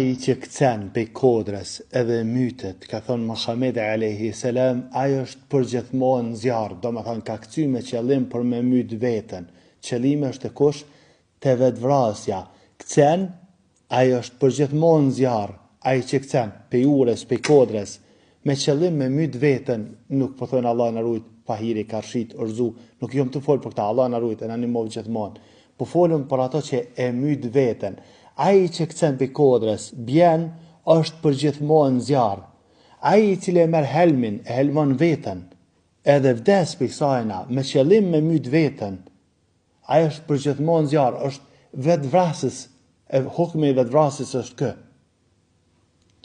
I që këcen pe kodrës edhe mytet, ka thonë Muhamedi alayhi salam, ajo është përgjithmonë zjarr, do me thonë ka këcy me qëllim për me myt veten. Qëllimi është e kush? Te vetvrasja. Këcen, ajo është përgjithmonë zjarr, ai që këcen pe urës, pe kodrës, me qëllim me myt veten, nuk po thonë Allah na rujt, pahiri, karshit, orzu, nuk jom të fol për këta, Allah na rujt, e na nimov gjithmonë. Po folëm për ato që e myt veten. Ai që këcen pe kodrës, bjen është përgjithmonë zjarr. Ai i cili e merr helmin, e helmon veten, edhe vdes pe sajna, me qëllim me myt veten. Ai është përgjithmonë zjarr, është vetvrasës, e hukmi i vetvrasës është kë.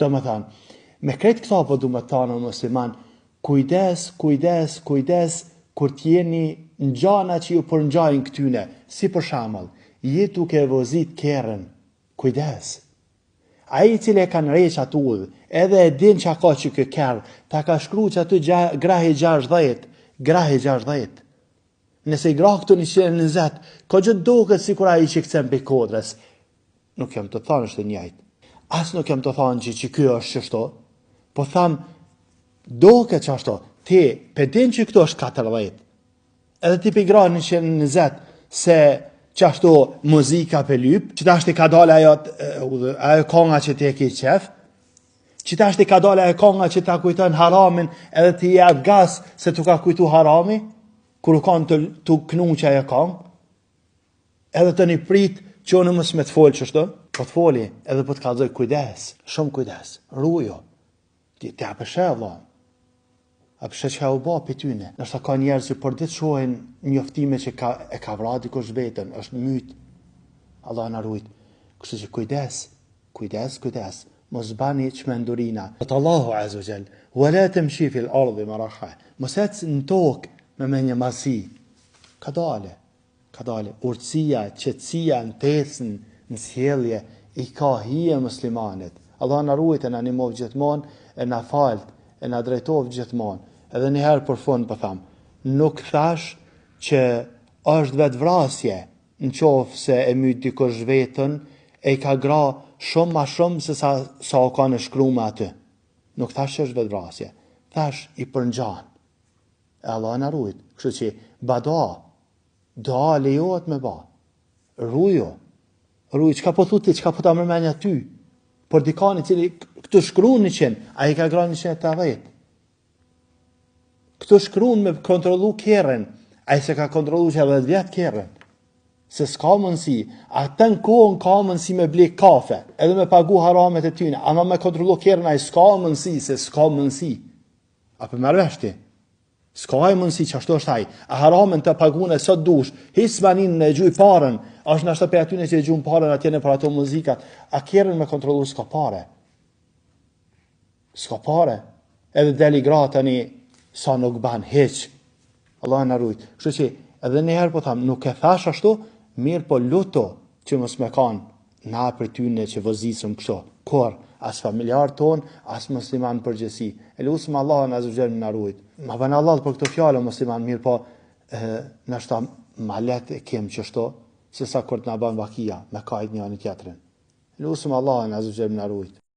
Do me thanë, me krejt këta po du me thanë musliman, kujdes, kujdes, kujdes, kur t'jeni në gjana që ju përngjajnë këtyne, si për shembull, je duke vozit kerën, kujdes. Ai i cili e kanë rreq atë udhë, edhe e din që ka që kë kerë, ta ka shkru që aty grahi 60. Nëse i grah këtu 120, ka gjithë duket si kur ai që këcen pe kodrës. Nuk jam të thanë është e njëjtë. As nuk jam të thanë që kjo është qështo, po thamë, duket që ashto, ti, pe din që këto është 40, edhe ti pe i grah 120, se qashtu muzika pe lyp, që ta është i ka dole ajo konga që ti e ki qef, që ta është i ka dole ajo konga që ta kujton haramin, edhe ti e atë gas se tu ka kujtu harami, kur u kanë të knu që ajo kong, edhe të një prit që unë mësë me të folë qështu, po të foli, edhe po të kalzoj kujdes, shumë kujdes, rujo, ti apëshe Allah, apëshe që ka u ba për tyne, nështë ka njerës që për ditë shohen njoftime që e ka vra dikush vetën, është myt, Allah në rujt, kështu që kujdes, mos bani çmendurina. Allahu azza wa jall, wala tamshi fil ardi maraha. Mos ecë në tokë me menjë masi. Ka dale, urtësia, qetësia në tesën, në sjellje, i ka hije muslimanit. Allah na ruajt e na nimov gjithmonë, e na falt, e na drejtov gjithmonë. Edhe një herë për fund po tham, nuk thash që është vetvrasje, në qoftë se e myt dikush vetën, e ka gra shumë ma shumë se sa o ka në shkru me aty. Nuk thash që është vetvrasje, thash i përngjan. E Allah na ruajt, kështu që doa lejohet me ba. Rujo, çka po thuti, çka po ta mërmenja ty. Por dikani cili këtu shkruan 100, ai ka gra 180. Këtu shkruan me kontrollu kerën, ai se ka kontrollu që 10 vjet kerën. Se s'ka mundësi, atë në kohën ka mundësi me blek kafe, edhe me pagu haramet e tyne, ama me kontrollu kerën ai s'ka mundësi. Apo më rreshti. S'ka ai mundësi që ashtu është ai. A haramen të pagune sot dush, hismanin në gjuj parën, është nashta pe atyne që e gjuj parën atjene për ato muzikat, a kerën me kontrollu s'ka pare. Edhe deli grata një sa nuk ban heq. Allah në rujt. Kështu që edhe njëherë po tham, nuk e thash ashtu, mirë po luto që mos me kanë na për tyne që vëzisëm kështu. Kur, as familjar ton, as musliman përgjësi. E lusëm Allah në azugjerë në rujt. Ma bënë Allah për këto fjallë musliman, mirë po nështë ma let e kem qështu, se sa kur të na ban vakia, me kajt një anë tjetërin. E lusëm Allah në azugjerë në rujt.